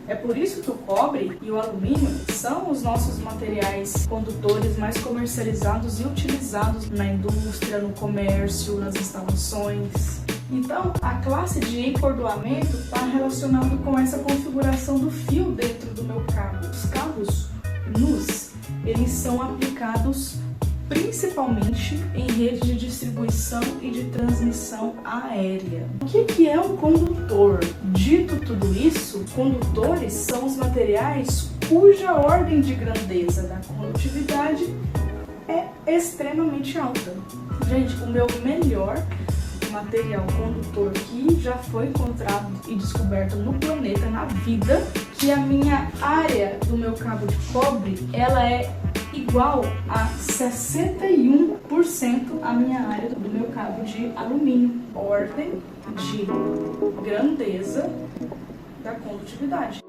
É por isso que o cobre e o alumínio são os nossos materiais condutores mais comercializados e utilizados na indústria, no comércio, nas instalações. Então, a classe de encordoamento está relacionado com essa configuração do fio dentro do meu cabo. Os cabos nus, eles são aplicados principalmente em rede de distribuição e de transmissão aérea. O que é um condutor? Dito tudo isso, condutores são os materiais cuja ordem de grandeza da condutividade é extremamente alta. Gente, o meu melhor material condutor que já foi encontrado e descoberto no planeta, na vida, que a minha área do meu cabo de cobre, ela é igual a 61% a minha área do meu cabo de alumínio. Ordem de grandeza da condutividade.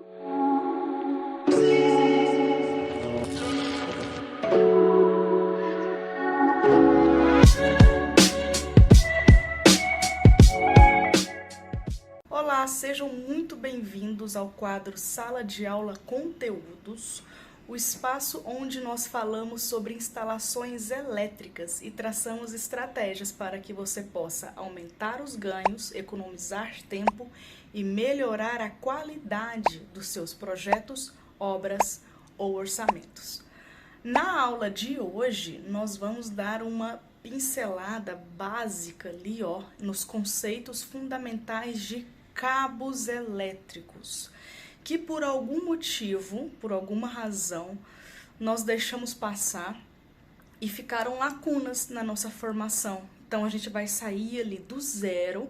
Olá, sejam muito bem-vindos ao quadro Sala de Aula Conteúdos, o espaço onde nós falamos sobre instalações elétricas e traçamos estratégias para que você possa aumentar os ganhos, economizar tempo e melhorar a qualidade dos seus projetos, obras ou orçamentos. Na aula de hoje, nós vamos dar uma pincelada básica ali, nos conceitos fundamentais de cabos elétricos, que por algum motivo, por alguma razão, nós deixamos passar e ficaram lacunas na nossa formação. Então a gente vai sair ali do zero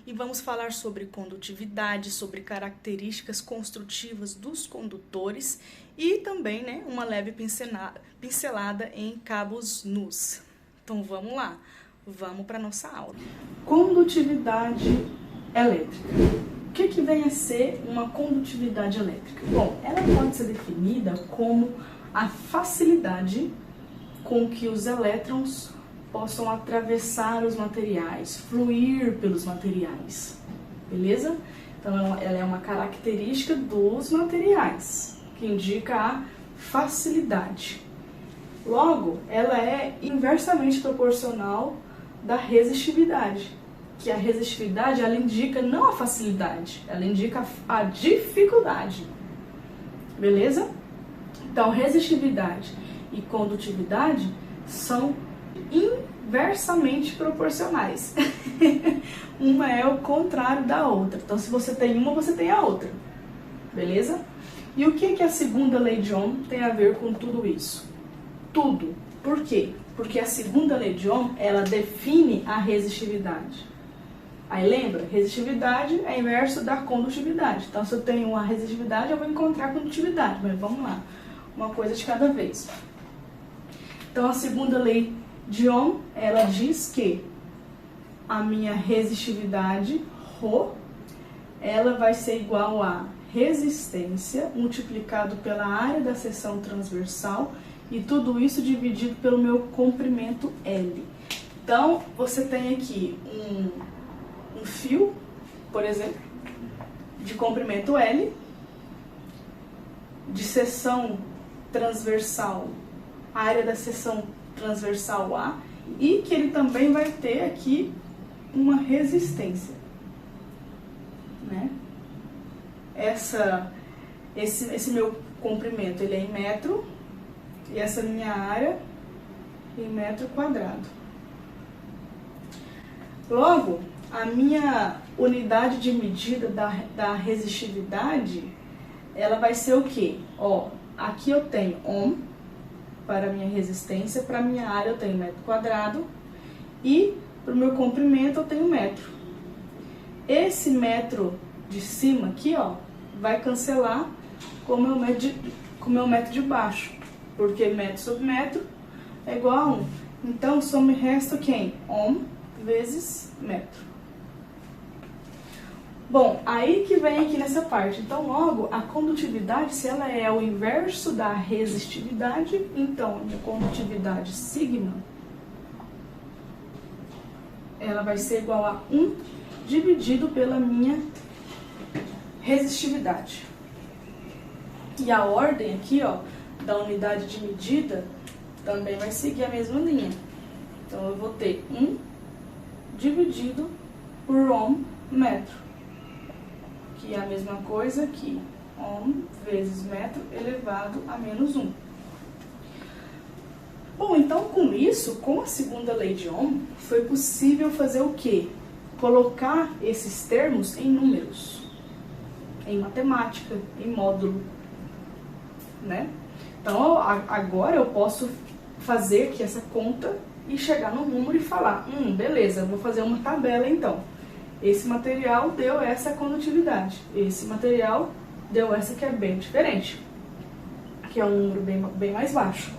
e vamos falar sobre condutividade, sobre características construtivas dos condutores e também, uma leve pincelada em cabos nus. Então vamos lá, vamos para nossa aula. Condutividade elétrica. O que vem a ser uma condutividade elétrica? Bom, ela pode ser definida como a facilidade com que os elétrons possam atravessar os materiais, fluir pelos materiais, beleza? Então, ela é uma característica dos materiais, que indica a facilidade. Logo, ela é inversamente proporcional da resistividade, que a resistividade, ela indica não a facilidade, ela indica a dificuldade, beleza? Então, resistividade e condutividade são inversamente proporcionais. Uma é o contrário da outra. Então, se você tem uma, você tem a outra, beleza? E o que a segunda lei de Ohm tem a ver com tudo isso? Tudo. Por quê? Porque a segunda lei de Ohm, ela define a resistividade. Aí lembra, resistividade é inverso da condutividade. Então, se eu tenho uma resistividade, eu vou encontrar a condutividade. Mas vamos lá, uma coisa de cada vez. Então, a segunda lei de Ohm, ela diz que a minha resistividade, Rho, ela vai ser igual a resistência multiplicado pela área da seção transversal e tudo isso dividido pelo meu comprimento L. Então, você tem aqui um fio, por exemplo, de comprimento L, de seção transversal, área da seção transversal A, e que ele também vai ter aqui uma resistência, né? Esse meu comprimento, ele é em metro, e essa minha área em metro quadrado. Logo, a minha unidade de medida da resistividade, ela vai ser o quê? Aqui eu tenho Ohm para a minha resistência, para a minha área eu tenho metro quadrado e para o meu comprimento eu tenho metro. Esse metro de cima aqui, vai cancelar com o meu metro de baixo, porque metro sobre metro é igual a 1. Então, só me resta quem? Ohm vezes metro. Bom, aí que vem aqui nessa parte. Então, logo, a condutividade, se ela é o inverso da resistividade, então a minha condutividade sigma, ela vai ser igual a 1 dividido pela minha resistividade. E a ordem aqui, ó, da unidade de medida também vai seguir a mesma linha. Então, eu vou ter 1 dividido por ohm metro, que é a mesma coisa que ohm vezes metro elevado a menos 1. Bom, então com isso, com a segunda lei de Ohm, foi possível fazer o quê? Colocar esses termos em números, em matemática, em módulo, né? Então, agora eu posso fazer aqui essa conta e chegar no número e falar, beleza, eu vou fazer uma tabela então. Esse material deu essa condutividade, esse material deu essa que é bem diferente, que é um número bem mais baixo.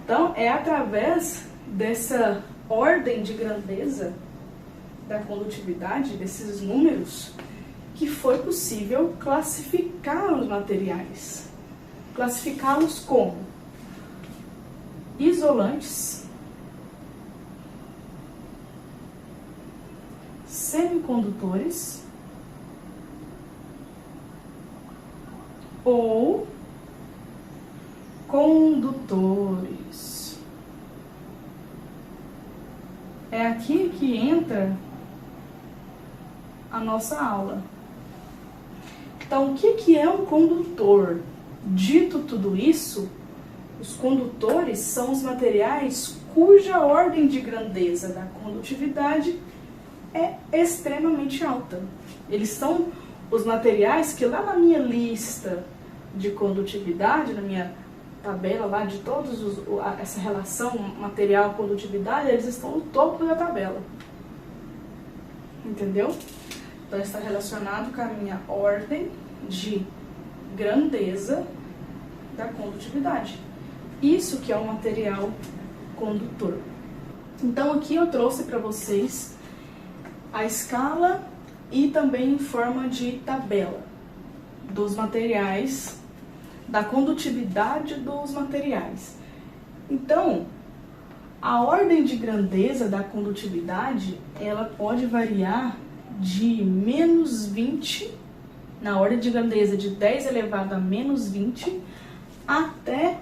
Então, é através dessa ordem de grandeza da condutividade, desses números, que foi possível classificar os materiais. Classificá-los como isolantes, semicondutores ou condutores. É aqui que entra a nossa aula. Então, o que é um condutor? Dito tudo isso, os condutores são os materiais cuja ordem de grandeza da condutividade é extremamente alta. Eles são os materiais que lá na minha lista de condutividade, na minha tabela lá de todos essa relação material-condutividade, eles estão no topo da tabela. Entendeu? Então está relacionado com a minha ordem de grandeza da condutividade. Isso que é um material condutor. Então aqui eu trouxe para vocês a escala e também em forma de tabela dos materiais, da condutividade dos materiais. Então, a ordem de grandeza da condutividade, ela pode variar de menos 20, na ordem de grandeza de 10 elevado a menos 20, até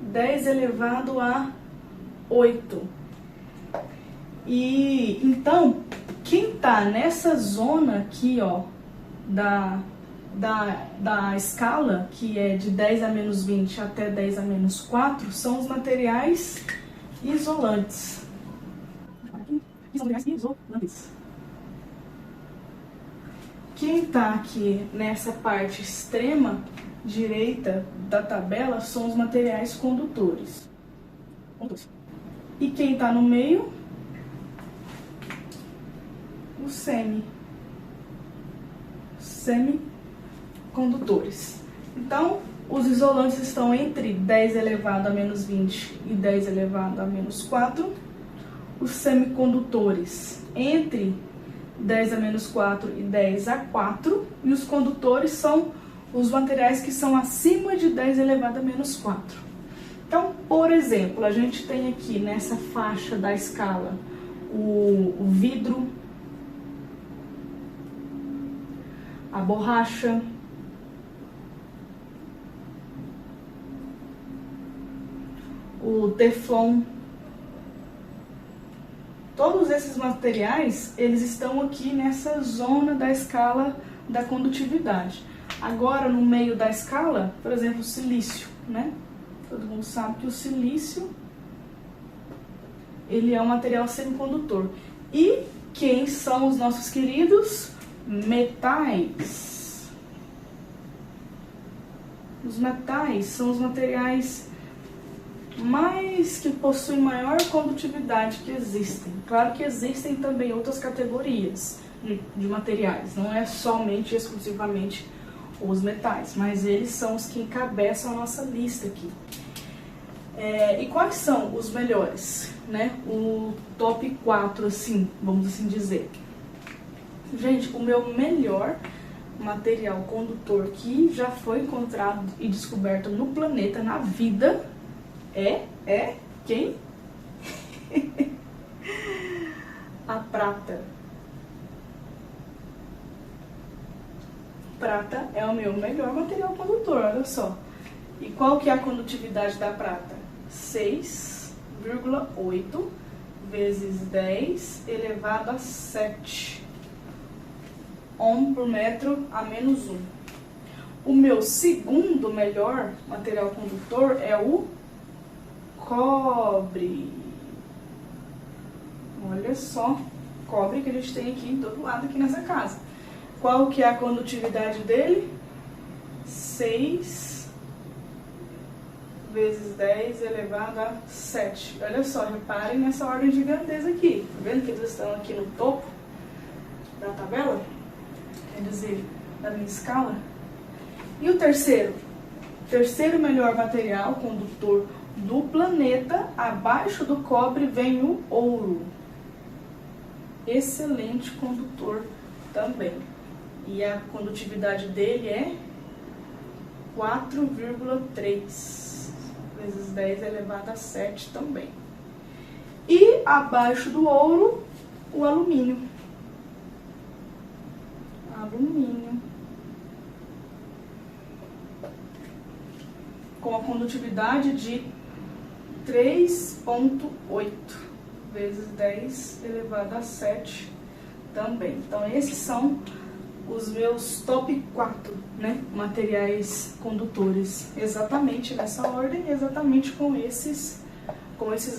10 elevado a 8. E então, quem está nessa zona aqui, ó, da escala, que é de 10 a menos 20 até 10 a menos 4, são os materiais isolantes. São materiais isolantes. Quem está aqui nessa parte extrema direita da tabela são os materiais condutores. E quem está no meio? O semicondutores. Então, os isolantes estão entre 10 elevado a menos 20 e 10 elevado a menos 4. Os semicondutores entre 10 a menos 4 e 10 a 4. E os condutores são os materiais que são acima de 10 elevado a menos 4. Então, por exemplo, a gente tem aqui nessa faixa da escala o vidro, a borracha, o teflon. Todos esses materiais, eles estão aqui nessa zona da escala da condutividade. Agora, no meio da escala, por exemplo, o silício, né? Todo mundo sabe que o silício, ele é um material semicondutor. E quem são os nossos queridos metais? Os metais são os materiais que possuem maior condutividade que existem. Claro que existem também outras categorias de materiais, não é somente, exclusivamente os metais, mas eles são os que encabeçam a nossa lista aqui. E quais são os melhores, né? O top 4, assim, vamos assim dizer. Gente, o meu melhor material condutor que já foi encontrado e descoberto no planeta, na vida, é quem? A prata. Prata é o meu melhor material condutor, olha só. E qual que é a condutividade da prata? 6,8 vezes 10 elevado a 7 ohm por metro a menos 1. O meu segundo melhor material condutor é o cobre. Olha só, cobre que a gente tem aqui em todo lado aqui nessa casa. Qual que é a condutividade dele? 6 vezes 10 elevado a 7. Olha só, reparem nessa ordem de grandeza aqui. Tá vendo que eles estão aqui no topo da tabela? Quer dizer, da minha escala. E o terceiro? Terceiro melhor material condutor do planeta, abaixo do cobre vem o ouro. Excelente condutor também. E a condutividade dele é 4,3 vezes 10 elevado a 7 também. E abaixo do ouro, o alumínio. Alumínio. Com a condutividade de 3,8 vezes 10 elevado a 7 também. Então, esses são os meus top 4, né, materiais condutores. Exatamente nessa ordem, exatamente com esses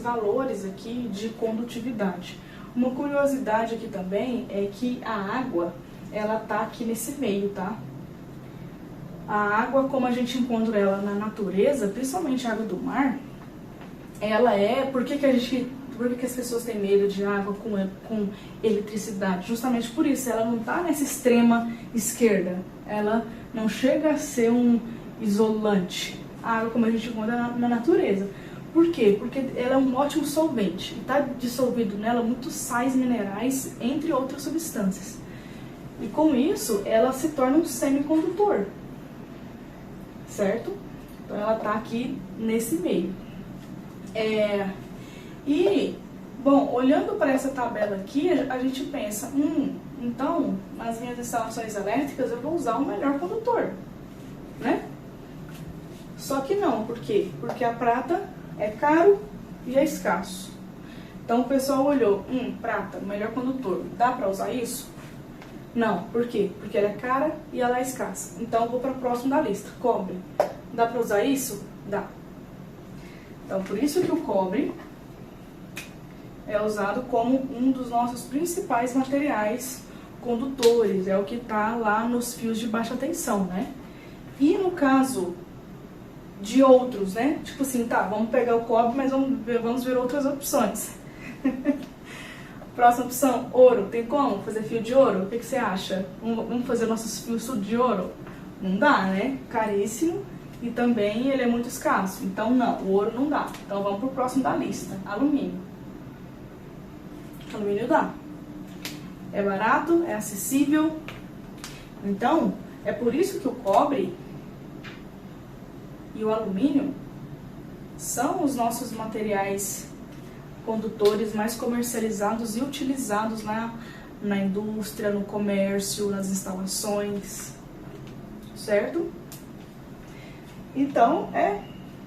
valores aqui de condutividade. Uma curiosidade aqui também é que a água, ela tá aqui nesse meio, tá? A água, como a gente encontra ela na natureza, principalmente a água do mar, ela é... Por que as pessoas têm medo de água com eletricidade? Justamente por isso, ela não está nessa extrema esquerda. Ela não chega a ser um isolante. A água, como a gente encontra na natureza. Por quê? Porque ela é um ótimo solvente. Está dissolvido nela muitos sais minerais, entre outras substâncias. E com isso, ela se torna um semicondutor. Certo? Então, ela está aqui nesse meio. E, bom, olhando para essa tabela aqui, a gente pensa, então, nas minhas instalações elétricas eu vou usar o melhor condutor, né? Só que não, por quê? Porque a prata é caro e é escasso. Então o pessoal olhou, prata, melhor condutor, dá para usar isso? Não, por quê? Porque ela é cara e ela é escassa. Então eu vou para o próximo da lista, cobre. Dá para usar isso? Dá. Então por isso que o cobre é usado como um dos nossos principais materiais condutores, é o que está lá nos fios de baixa tensão, né? E no caso de outros, né? Tipo assim, tá, vamos pegar o cobre, mas vamos ver outras opções. Próxima opção, ouro. Tem como fazer fio de ouro? O que você acha? Vamos fazer nossos fios tudo de ouro? Não dá, né? Caríssimo e também ele é muito escasso. Então não, o ouro não dá. Então vamos pro próximo da lista, alumínio. Alumínio dá. É barato, é acessível. Então, é por isso que o cobre e o alumínio são os nossos materiais condutores mais comercializados e utilizados na indústria, no comércio, nas instalações, certo? Então, é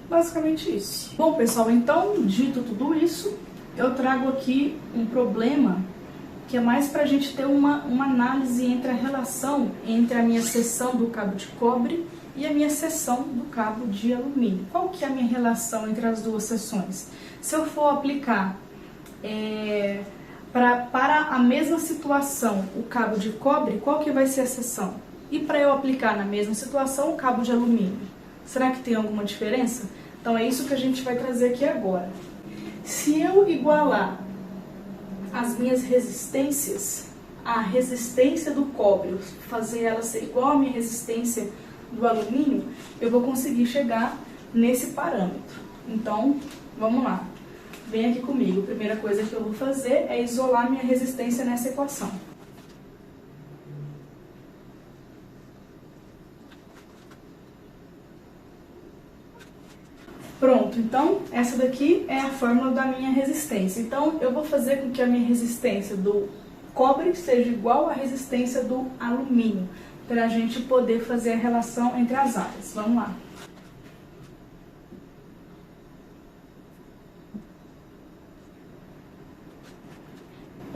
basicamente isso. Bom, pessoal, então, dito tudo isso, eu trago aqui um problema que é mais para a gente ter uma análise entre a relação entre a minha seção do cabo de cobre e a minha seção do cabo de alumínio. Qual que é a minha relação entre as duas seções? Se eu for aplicar para a mesma situação o cabo de cobre, qual que vai ser a seção? E para eu aplicar na mesma situação o cabo de alumínio? Será que tem alguma diferença? Então é isso que a gente vai trazer aqui agora. Se eu igualar as minhas resistências, a resistência do cobre, fazer ela ser igual à minha resistência do alumínio, eu vou conseguir chegar nesse parâmetro. Então, vamos lá. Vem aqui comigo. A primeira coisa que eu vou fazer é isolar minha resistência nessa equação. Pronto, então essa daqui é a fórmula da minha resistência. Então eu vou fazer com que a minha resistência do cobre seja igual à resistência do alumínio, para a gente poder fazer a relação entre as áreas. Vamos lá.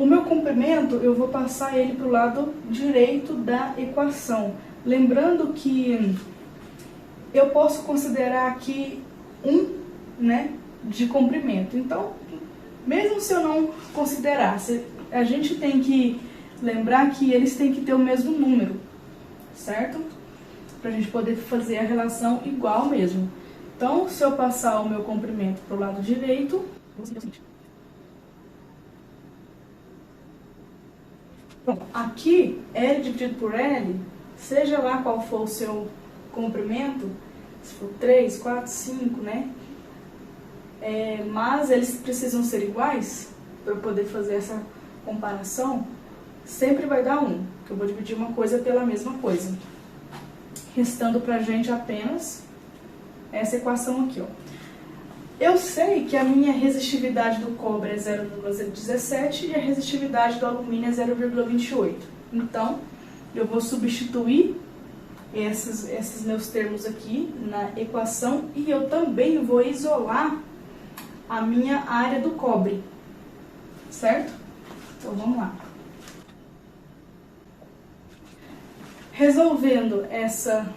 O meu comprimento, eu vou passar ele para o lado direito da equação. Lembrando que eu posso considerar aqui 1, né, de comprimento. Então, mesmo se eu não considerasse, a gente tem que lembrar que eles têm que ter o mesmo número, certo? Para a gente poder fazer a relação igual mesmo. Então, se eu passar o meu comprimento para o lado direito, eu vou seguir o seguinte. Pronto. Aqui, L dividido por L, seja lá qual for o seu comprimento, se for 3, 4, 5, né? Mas eles precisam ser iguais para eu poder fazer essa comparação. Sempre vai dar 1, que eu vou dividir uma coisa pela mesma coisa. Restando pra gente apenas essa equação aqui, ó. Eu sei que a minha resistividade do cobre é 0,17 e a resistividade do alumínio é 0,28. Então, eu vou substituir esses meus termos aqui na equação e eu também vou isolar a minha área do cobre, certo? Então, vamos lá. Resolvendo essa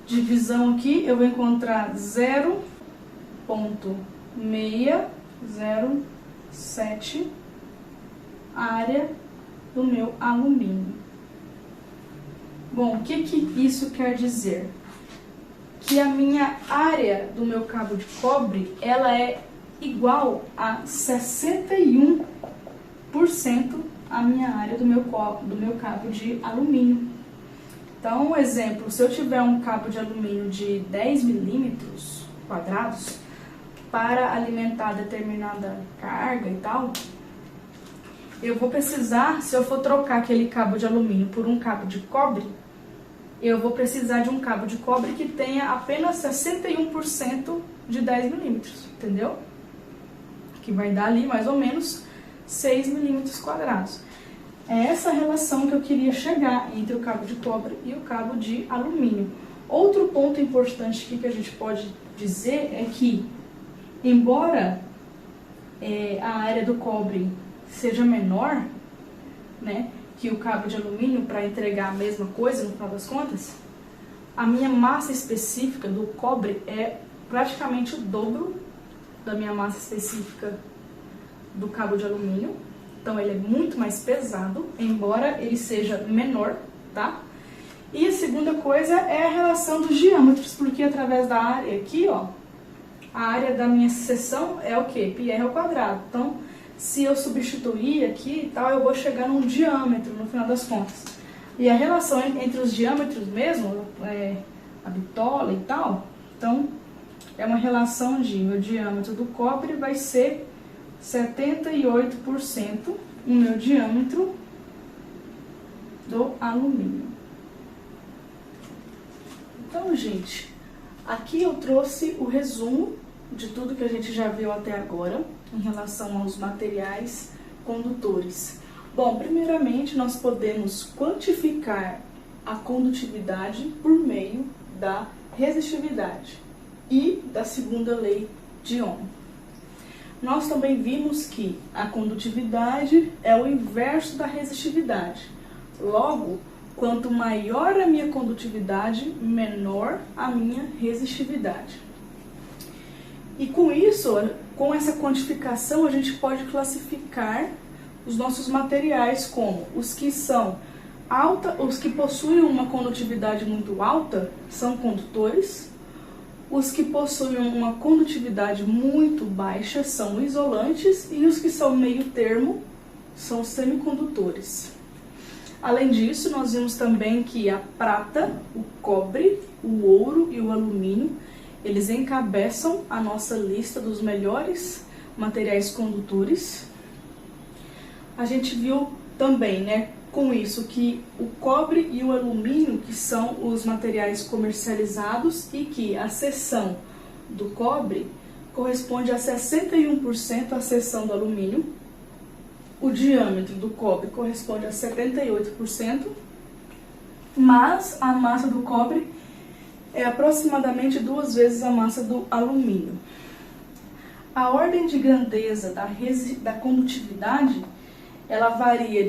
divisão aqui, eu vou encontrar 0,607 área do meu alumínio. Bom, o que isso quer dizer? Que a minha área do meu cabo de cobre, ela é igual a 61% a minha área do meu cabo de alumínio. Então, um exemplo, se eu tiver um cabo de alumínio de 10 milímetros quadrados para alimentar determinada carga e tal, eu vou precisar, se eu for trocar aquele cabo de alumínio por um cabo de cobre, eu vou precisar de um cabo de cobre que tenha apenas 61% de 10 milímetros, entendeu? Que vai dar ali mais ou menos 6 milímetros quadrados. É essa relação que eu queria chegar entre o cabo de cobre e o cabo de alumínio. Outro ponto importante aqui que a gente pode dizer é que, embora a área do cobre seja menor, né, que o cabo de alumínio para entregar a mesma coisa no final das contas, a minha massa específica do cobre é praticamente o dobro da minha massa específica do cabo de alumínio. Então ele é muito mais pesado, embora ele seja menor, tá? E a segunda coisa é a relação dos diâmetros, porque através da área aqui, ó, a área da minha seção é o quê? Πr ao quadrado. Então, se eu substituir aqui e tal, eu vou chegar num diâmetro no final das contas. E a relação entre os diâmetros mesmo, a bitola e tal, então é uma relação de meu diâmetro do cobre vai ser 78% o meu diâmetro do alumínio. Então, gente, aqui eu trouxe o resumo de tudo que a gente já viu até agora em relação aos materiais condutores. Bom, primeiramente nós podemos quantificar a condutividade por meio da resistividade e da segunda lei de Ohm. Nós também vimos que a condutividade é o inverso da resistividade. Logo, quanto maior a minha condutividade, menor a minha resistividade. E com isso, com essa quantificação, a gente pode classificar os nossos materiais como os que são os que possuem uma condutividade muito alta são condutores, os que possuem uma condutividade muito baixa são isolantes e os que são meio termo são semicondutores. Além disso, nós vimos também que a prata, o cobre, o ouro e o alumínio, eles encabeçam a nossa lista dos melhores materiais condutores. A gente viu também, né, com isso, que o cobre e o alumínio, que são os materiais comercializados e que a seção do cobre corresponde a 61% à seção do alumínio, o diâmetro do cobre corresponde a 78%, mas a massa do cobre é aproximadamente 2 vezes a massa do alumínio. A ordem de grandeza da condutividade ela varia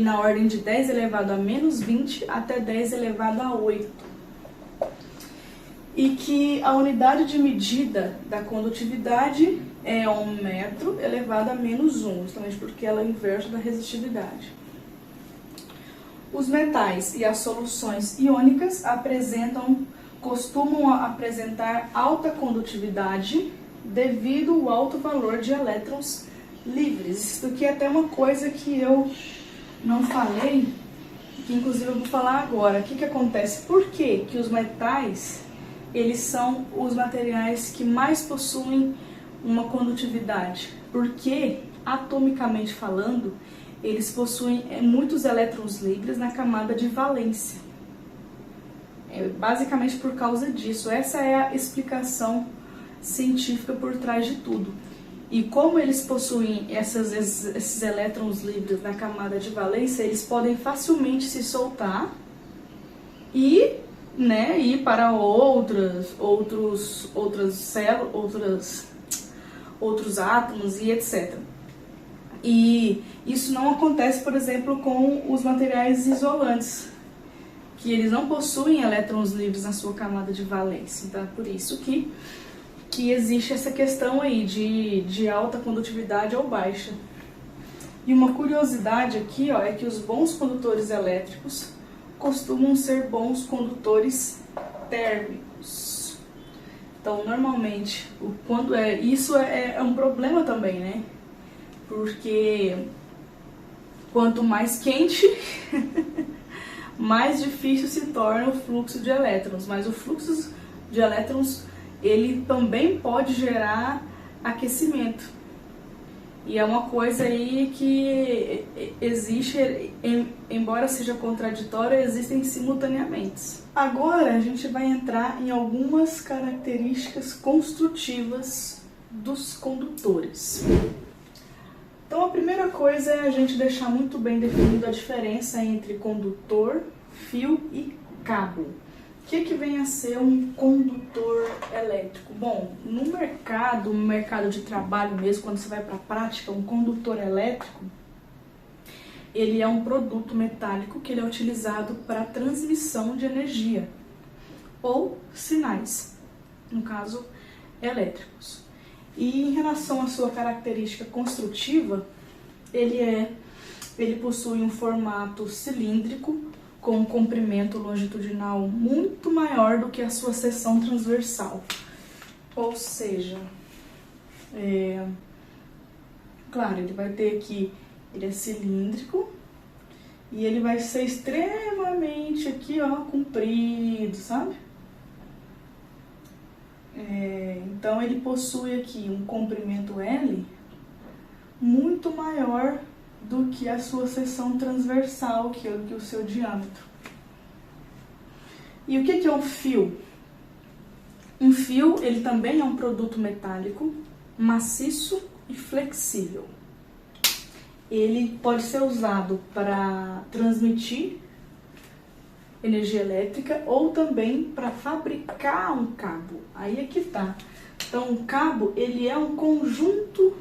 na ordem de 10 elevado a menos 20 até 10 elevado a 8. E que a unidade de medida da condutividade é 1 metro elevado a menos 1, justamente porque ela é o inverso da resistividade. Os metais e as soluções iônicas costumam apresentar alta condutividade devido ao alto valor de elétrons livres. Isso aqui é até uma coisa que eu não falei, que inclusive eu vou falar agora. O que acontece? Por que os metais, eles são os materiais que mais possuem uma condutividade? Porque, atomicamente falando, eles possuem muitos elétrons livres na camada de valência. Basicamente por causa disso. Essa é a explicação científica por trás de tudo. E como eles possuem esses elétrons livres na camada de valência, eles podem facilmente se soltar e ir para outros átomos e etc. E isso não acontece, por exemplo, com os materiais isolantes, que eles não possuem elétrons livres na sua camada de valência. Então é por isso que existe essa questão aí de alta condutividade ou baixa. E uma curiosidade aqui, é que os bons condutores elétricos costumam ser bons condutores térmicos. Então, normalmente, isso é um problema também, né? Porque quanto mais quente, mais difícil se torna o fluxo de elétrons. Mas o fluxo de elétrons, ele também pode gerar aquecimento. E é uma coisa aí que existe, embora seja contraditória, existem simultaneamente. Agora a gente vai entrar em algumas características construtivas dos condutores. Então a primeira coisa é a gente deixar muito bem definido a diferença entre condutor, fio e cabo. O que vem a ser um condutor elétrico? Bom, no mercado de trabalho mesmo, quando você vai para a prática, um condutor elétrico, ele é um produto metálico que ele é utilizado para transmissão de energia ou sinais, no caso elétricos. E em relação à sua característica construtiva, ele possui um formato cilíndrico com um comprimento longitudinal muito maior do que a sua seção transversal. Ou seja, claro, ele vai ter aqui, ele é cilíndrico e ele vai ser extremamente aqui, comprido, sabe? Então ele possui aqui um comprimento L muito maior do que a sua seção transversal, que é o seu diâmetro. E o que é um fio? Um fio, ele também é um produto metálico, maciço e flexível. Ele pode ser usado para transmitir energia elétrica ou também para fabricar um cabo. Aí é que tá. Então, um cabo, ele é um conjunto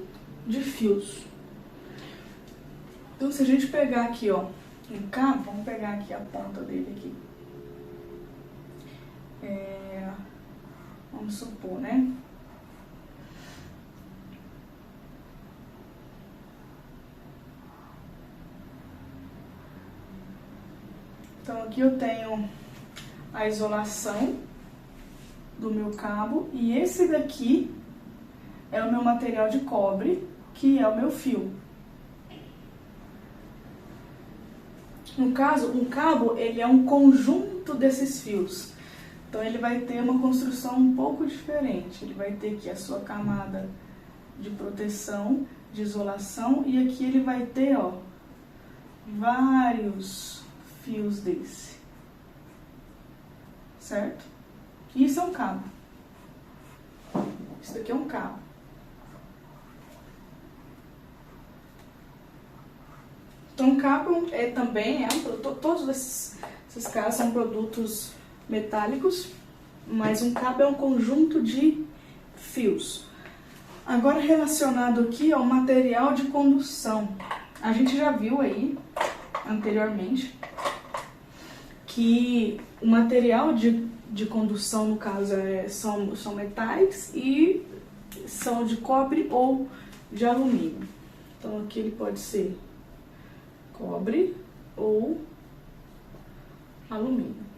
de fios. Então, se a gente pegar aqui, um cabo, vamos pegar aqui a ponta dele aqui. Vamos supor, né? Então, aqui eu tenho a isolação do meu cabo e esse daqui é o meu material de cobre, que é o meu fio. No caso, um cabo, ele é um conjunto desses fios. Então, ele vai ter uma construção um pouco diferente. Ele vai ter aqui a sua camada de proteção, de isolação, e aqui ele vai ter, vários fios desse. Certo? Isso é um cabo. Isso daqui é um cabo. Então, cabo também todos esses casos são produtos metálicos, mas um cabo é um conjunto de fios. Agora, relacionado aqui ao material de condução. A gente já viu aí, anteriormente, que o material de condução, no caso, são metais e são de cobre ou de alumínio. Então, aqui ele pode ser cobre ou alumínio.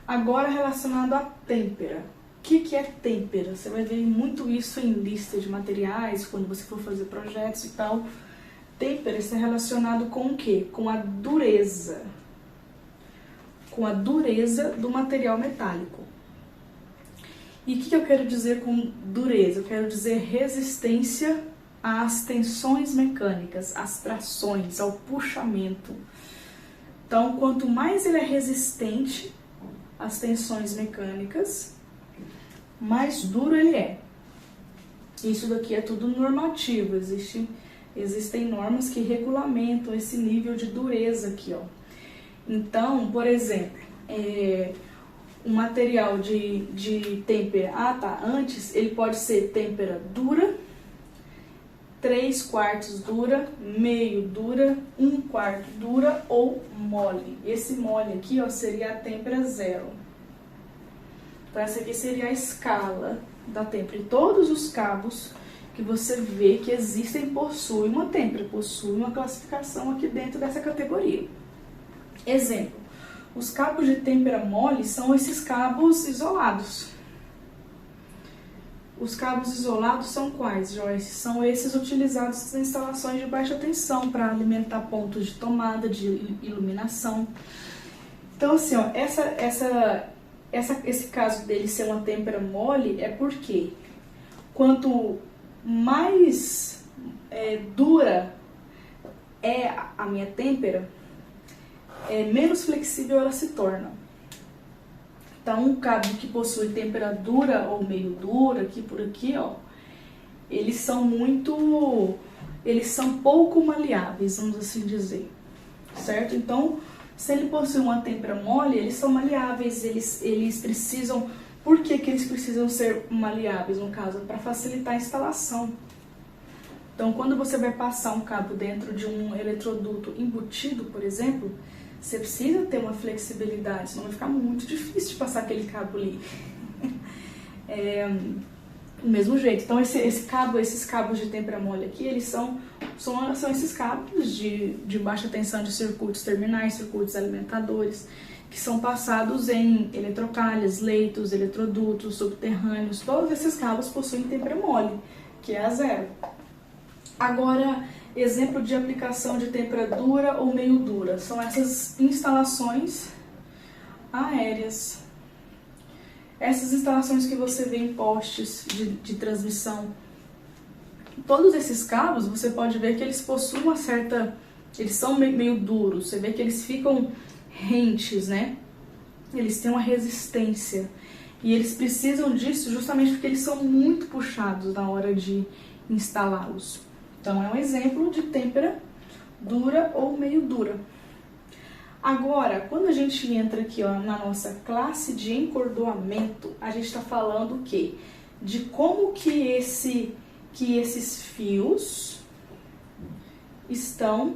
Agora, relacionado à têmpera. O que é têmpera? Você vai ver muito isso em lista de materiais, quando você for fazer projetos e tal. Têmpera está relacionado com o quê? Com a dureza. Com a dureza do material metálico. E o que eu quero dizer com dureza? Eu quero dizer resistência às tensões mecânicas, às trações, ao puxamento. Então, quanto mais ele é resistente às tensões mecânicas, mais duro ele é. Isso daqui é tudo normativo, existem normas que regulamentam esse nível de dureza aqui, ó. Então, por exemplo, um material de têmpera, antes ele pode ser têmpera dura, 3/4 dura, meio dura, 1/4 dura ou mole. Esse mole aqui, ó, seria a têmpera 0. Então, essa aqui seria a escala da têmpera. E todos os cabos que você vê que existem possuem uma têmpera, possuem uma classificação aqui dentro dessa categoria. Exemplo, os cabos de têmpera mole são esses cabos isolados. Os cabos isolados são quais, Joyce? São esses utilizados nas instalações de baixa tensão para alimentar pontos de tomada, de iluminação. Então, assim, ó, esse caso dele ser uma têmpera mole é porque quanto mais dura é a minha têmpera, menos flexível ela se torna. Então, um cabo que possui têmpera dura ou meio dura, aqui por aqui, ó, eles são pouco maleáveis, vamos assim dizer, certo? Então, se ele possui uma têmpera mole, eles são maleáveis, eles precisam... Por que eles precisam ser maleáveis, no caso? Para facilitar a instalação. Então, quando você vai passar um cabo dentro de um eletroduto embutido, por exemplo, você precisa ter uma flexibilidade, senão vai ficar muito difícil de passar aquele cabo ali. Do mesmo jeito. Então, esses cabos de têmpera mole aqui, eles são esses cabos de baixa tensão de circuitos terminais, circuitos alimentadores, que são passados em eletrocalhas, leitos, eletrodutos, subterrâneos. Todos esses cabos possuem têmpera mole, que é a 0. Agora, exemplo de aplicação de têmpera dura ou meio dura são essas instalações aéreas. Essas instalações que você vê em postes de transmissão. Todos esses cabos, você pode ver que eles possuem uma certa... Eles são meio duros, você vê que eles ficam rentes, né? Eles têm uma resistência. E eles precisam disso justamente porque eles são muito puxados na hora de instalá-los. Então, é um exemplo de têmpera dura ou meio dura. Agora, quando a gente entra aqui, ó, na nossa classe de encordoamento, a gente está falando o quê? De como que esses fios estão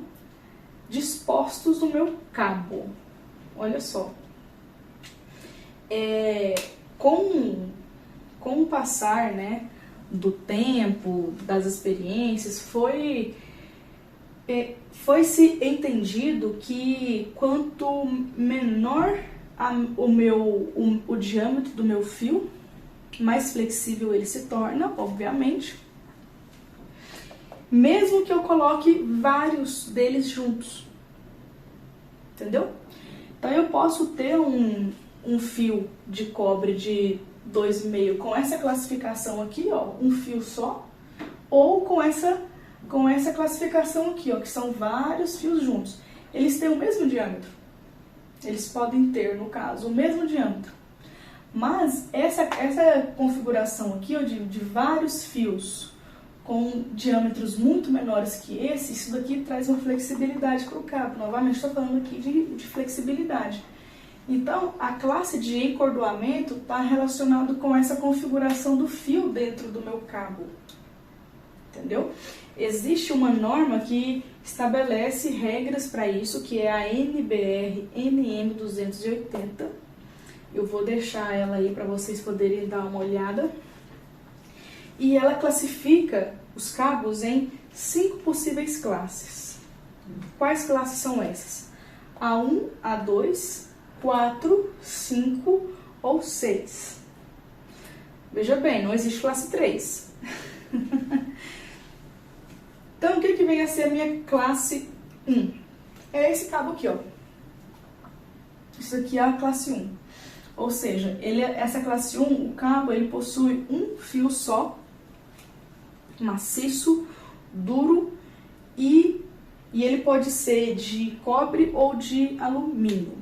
dispostos no meu cabo. Olha só. Com o passar, né, do tempo, das experiências, foi-se entendido que quanto menor o diâmetro do meu fio, mais flexível ele se torna, obviamente, mesmo que eu coloque vários deles juntos. Entendeu? Então, eu posso ter um fio de cobre de 2,5 com essa classificação aqui, ó, um fio só, ou com essa classificação aqui, ó, que são vários fios juntos. Eles têm o mesmo diâmetro. Eles podem ter, no caso, o mesmo diâmetro. Mas essa configuração aqui, ó, de vários fios com diâmetros muito menores que esse, isso daqui traz uma flexibilidade para o cabo. Novamente, estou falando aqui de flexibilidade. Então, a classe de encordoamento está relacionado com essa configuração do fio dentro do meu cabo. entendeu? Existe uma norma que estabelece regras para isso, que é a NBR NM 280. Eu vou deixar ela aí para vocês poderem dar uma olhada. E ela classifica os cabos em 5 possíveis classes. Quais classes são essas? A1, A2, 4, 5 ou 6. Veja bem, não existe classe 3. Então, o que vem a ser a minha classe 1? É esse cabo aqui, ó. Isso aqui é a classe 1. Ou seja, essa classe 1, o cabo, ele possui um fio só, maciço, duro, e ele pode ser de cobre ou de alumínio.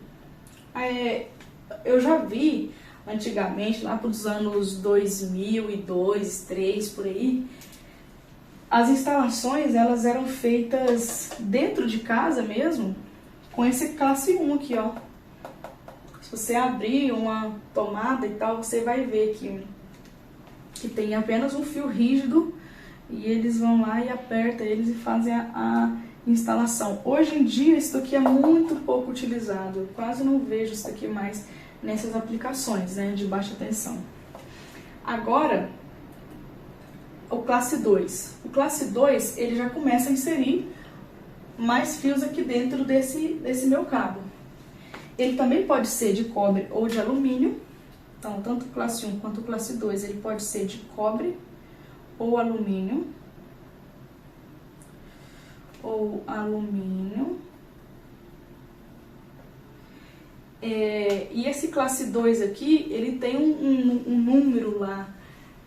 Eu já vi antigamente, lá para os anos 2002, 2003, por aí, as instalações elas eram feitas dentro de casa mesmo, com esse classe 1 aqui, ó. Se você abrir uma tomada e tal, você vai ver que tem apenas um fio rígido e eles vão lá e apertam eles e fazem a instalação. Hoje em dia isso aqui é muito pouco utilizado, eu quase não vejo isso aqui mais nessas aplicações, né, de baixa tensão. Agora, o classe 2. O classe 2, ele já começa a inserir mais fios aqui dentro desse meu cabo. Ele também pode ser de cobre ou de alumínio. Então, tanto o classe 1 quanto o classe 2, ele pode ser de cobre ou alumínio. E esse classe 2 aqui, ele tem um número lá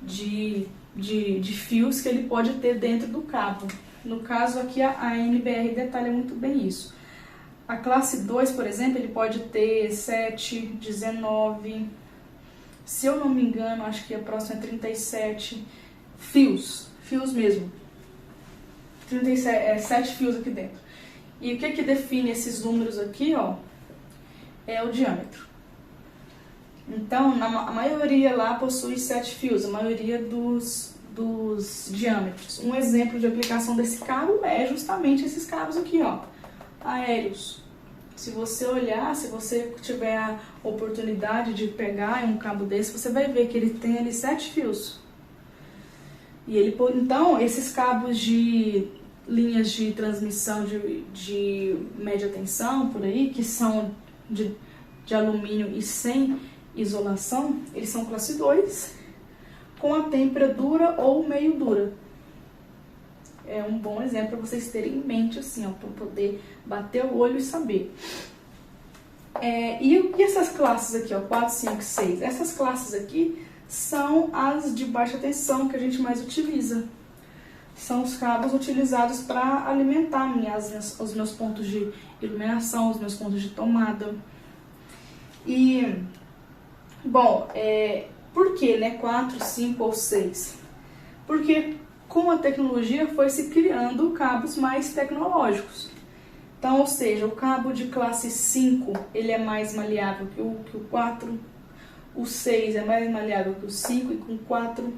de fios que ele pode ter dentro do cabo. No caso aqui, a NBR detalha muito bem isso. A classe 2, por exemplo, ele pode ter 7, 19, se eu não me engano, acho que a próxima é 37 fios mesmo. 7 fios aqui dentro. E o que define esses números aqui, ó, é o diâmetro. Então, a maioria lá possui 7 fios, a maioria dos diâmetros. Um exemplo de aplicação desse cabo é justamente esses cabos aqui, ó, aéreos. Se você olhar, se você tiver a oportunidade de pegar um cabo desse, você vai ver que ele tem ali 7 fios. E então, esses cabos de linhas de transmissão de média tensão, por aí, que são de alumínio e sem isolação, eles são classe 2, com a têmpera dura ou meio dura. É um bom exemplo para vocês terem em mente, assim, ó, para poder bater o olho e saber. E essas classes aqui, ó, 4, 5, 6, essas classes aqui são as de baixa tensão que a gente mais utiliza. São os cabos utilizados para alimentar os meus pontos de iluminação, os meus pontos de tomada. E, bom, por que, né, 4, 5 ou 6? Porque com a tecnologia foi se criando cabos mais tecnológicos. Então, ou seja, o cabo de classe 5, ele é mais maleável que o 4, o 6 é mais maleável que o 5 e com 4.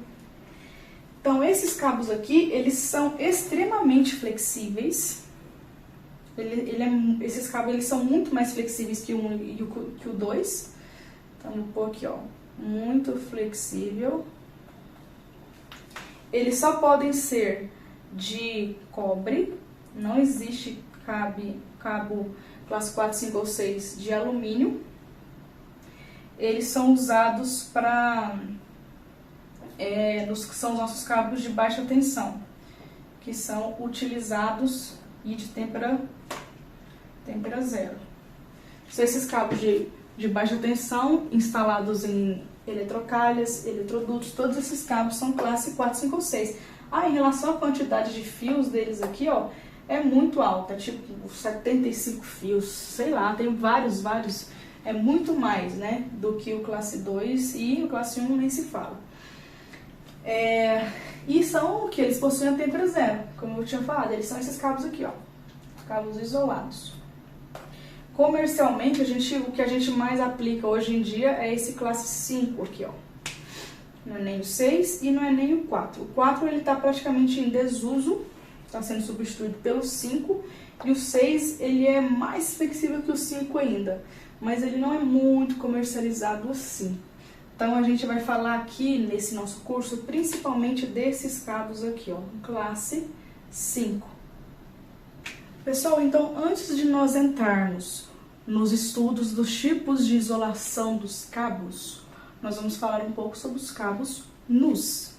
Então, esses cabos aqui, eles são extremamente flexíveis. Esses cabos, eles são muito mais flexíveis que o 1 e que o 2. Então, vou pôr aqui, ó, muito flexível. Eles só podem ser de cobre, não existe cabo classe 4, 5 ou 6 de alumínio. Eles são usados para... são os nossos cabos de baixa tensão, que são utilizados e de têmpera zero. São esses cabos de baixa tensão instalados em eletrocalhas, eletrodutos, todos esses cabos são classe 4, 5 ou 6. Em relação à quantidade de fios deles aqui, ó, é muito alta, tipo 75 fios, sei lá, tem vários, é muito mais, né, do que o classe 2 e o classe 1 nem se fala. E são o que? Eles possuem a têmpera zero, como eu tinha falado, eles são esses cabos aqui, ó, cabos isolados. Comercialmente, o que a gente mais aplica hoje em dia é esse classe 5 aqui, ó. não é nem o 6 e não é nem o 4. O 4 ele está praticamente em desuso, está sendo substituído pelo 5, e o 6 ele é mais flexível que o 5 ainda, mas ele não é muito comercializado assim. Então a gente vai falar aqui nesse nosso curso principalmente desses cabos aqui, ó, classe 5. Pessoal, então antes de nós entrarmos nos estudos dos tipos de isolação dos cabos, nós vamos falar um pouco sobre os cabos nus.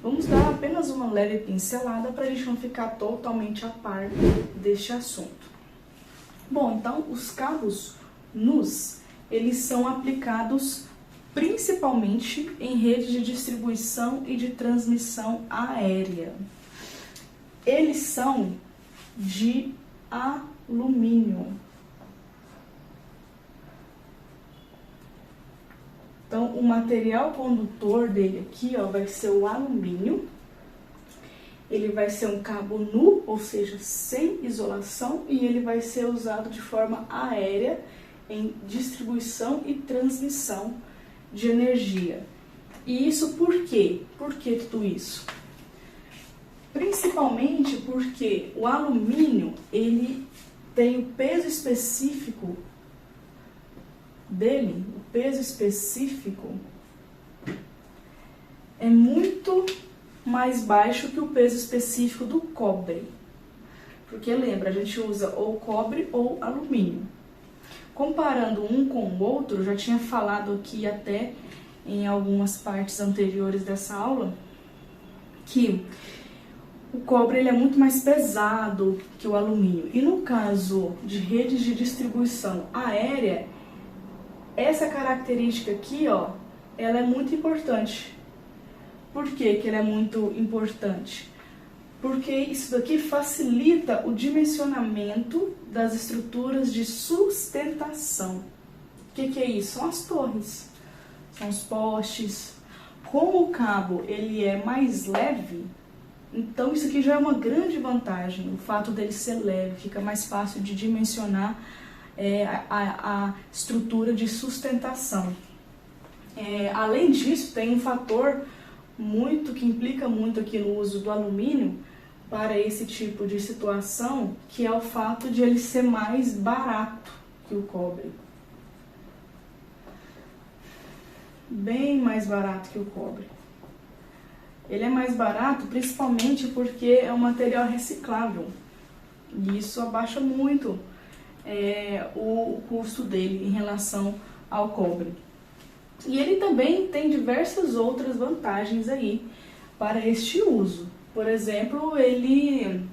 Vamos dar apenas uma leve pincelada para a gente não ficar totalmente a par deste assunto. Bom, então os cabos nus, eles são aplicados principalmente em redes de distribuição e de transmissão aérea. Eles são de alumínio. Então, o material condutor dele aqui, ó, vai ser o alumínio. Ele vai ser um cabo nu, ou seja, sem isolação, e ele vai ser usado de forma aérea em distribuição e transmissão de energia. E isso por quê? Por que tudo isso? Principalmente porque o alumínio, ele tem o peso específico dele, o peso específico é muito mais baixo que o peso específico do cobre. Porque lembra, a gente usa ou cobre ou alumínio. Comparando um com o outro, já tinha falado aqui até em algumas partes anteriores dessa aula, que o cobre ele é muito mais pesado que o alumínio. E no caso de redes de distribuição aérea, essa característica aqui, ó, ela é muito importante. Por que que ela é muito importante? Porque isso daqui facilita o dimensionamento das estruturas de sustentação. O que é isso? São as torres, são os postes. Como o cabo ele é mais leve, então isso aqui já é uma grande vantagem. O fato dele ser leve, fica mais fácil de dimensionar a estrutura de sustentação. Além disso, tem um fator que implica muito aqui no uso do alumínio para esse tipo de situação, que é o fato de ele ser mais barato que o cobre. Bem mais barato que o cobre. Ele é mais barato principalmente porque é um material reciclável. E isso abaixa muito o custo dele em relação ao cobre. E ele também tem diversas outras vantagens aí para este uso. Por exemplo, ele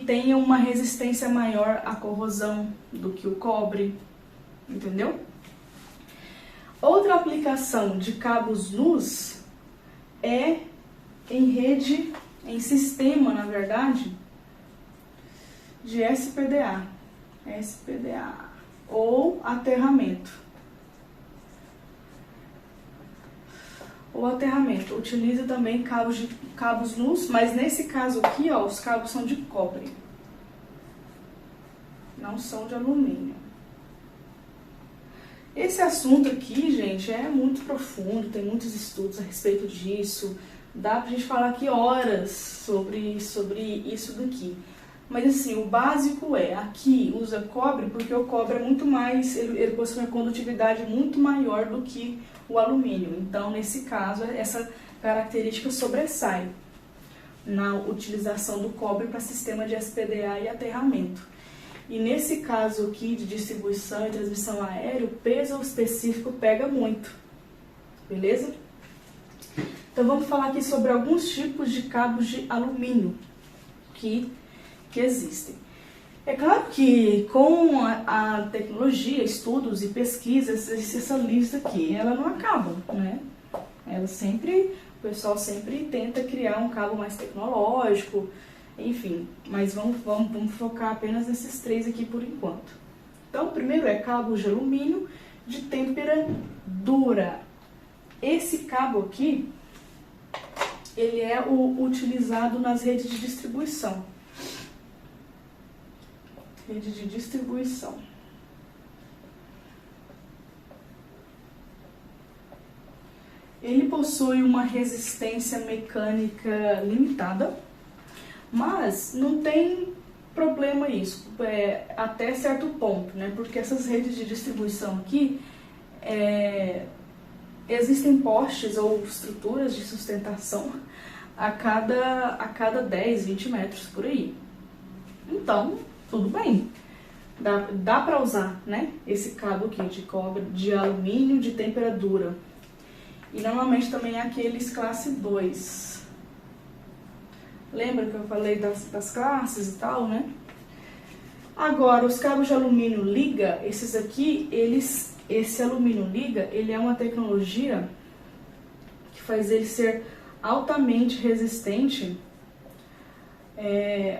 tem uma resistência maior à corrosão do que o cobre, entendeu? Outra aplicação de cabos nus é em sistema, na verdade, de SPDA ou aterramento. O aterramento utiliza também cabos nus, mas nesse caso aqui, ó, os cabos são de cobre, não são de alumínio. Esse assunto aqui, gente, é muito profundo, tem muitos estudos a respeito disso, dá pra gente falar aqui horas sobre isso daqui. Mas assim, o básico aqui usa cobre porque o cobre é muito mais, ele possui uma condutividade muito maior do que o alumínio. Então, nesse caso, essa característica sobressai na utilização do cobre para sistema de SPDA e aterramento. E nesse caso aqui de distribuição e transmissão aérea, o peso específico pega muito, beleza? Então vamos falar aqui sobre alguns tipos de cabos de alumínio que existem. É claro que com a tecnologia, estudos e pesquisas, essa lista aqui, ela não acaba, né? O pessoal sempre tenta criar um cabo mais tecnológico, enfim, mas vamos focar apenas nesses três aqui por enquanto. Então, o primeiro é cabo de alumínio de têmpera dura. Esse cabo aqui, ele é utilizado nas redes de distribuição. Rede de distribuição. Ele possui uma resistência mecânica limitada, mas não tem problema isso, até certo ponto, né? Porque essas redes de distribuição aqui, existem postes ou estruturas de sustentação a cada 10, 20 metros por aí. Então, tudo bem. Dá para usar, né? Esse cabo aqui de cobre, de alumínio, de temperatura. E normalmente também é aqueles classe 2. Lembra que eu falei das classes e tal, né? Agora, os cabos de alumínio liga, esses aqui, esse alumínio liga, ele é uma tecnologia que faz ele ser altamente resistente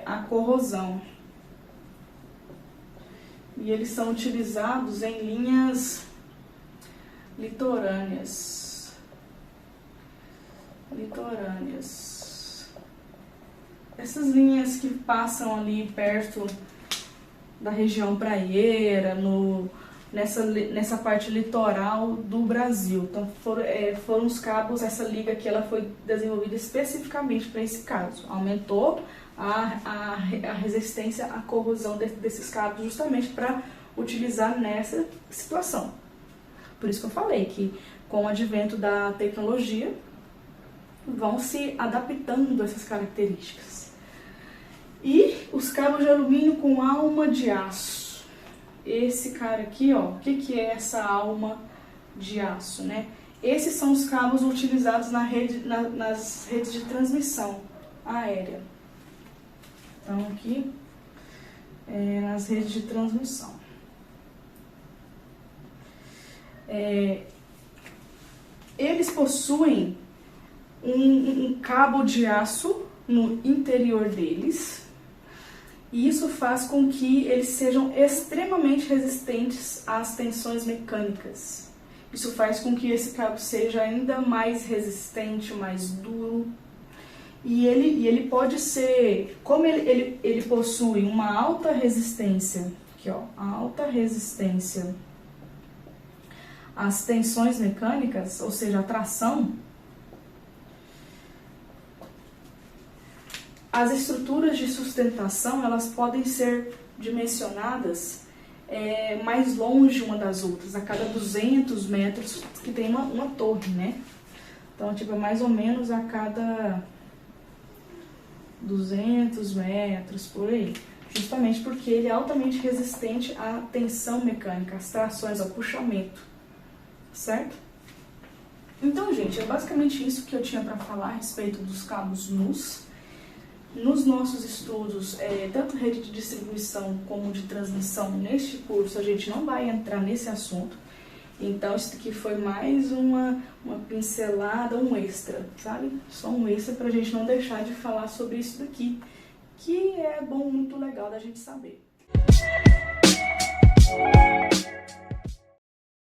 à corrosão. E eles são utilizados em linhas litorâneas. Essas linhas que passam ali perto da região praieira, nessa parte litoral do Brasil. Então foram os cabos, essa liga aqui ela foi desenvolvida especificamente para esse caso. Aumentou a resistência à corrosão desses cabos justamente para utilizar nessa situação. Por isso que eu falei que com o advento da tecnologia vão se adaptando a essas características. E os cabos de alumínio com alma de aço. Esse cara aqui, ó, o que é essa alma de aço, né? Esses são os cabos utilizados nas redes de transmissão aérea. Então aqui, nas redes de transmissão. Eles possuem um cabo de aço no interior deles, e isso faz com que eles sejam extremamente resistentes às tensões mecânicas. Isso faz com que esse cabo seja ainda mais resistente, mais duro. E ele pode ser, como ele possui uma alta resistência, aqui ó, alta resistência às tensões mecânicas, ou seja, a tração, as estruturas de sustentação elas podem ser dimensionadas mais longe uma das outras, a cada 200 metros que tem uma torre, né? Então, tipo, mais ou menos a cada 200 metros, por aí. Justamente porque ele é altamente resistente à tensão mecânica, às trações, ao puxamento, certo? Então, gente, é basicamente isso que eu tinha para falar a respeito dos cabos nus. Nos nossos estudos, tanto rede de distribuição como de transmissão, neste curso a gente não vai entrar nesse assunto. Então, isso aqui foi mais uma pincelada, um extra, sabe? Só um extra pra gente não deixar de falar sobre isso daqui, que é bom, muito legal da gente saber.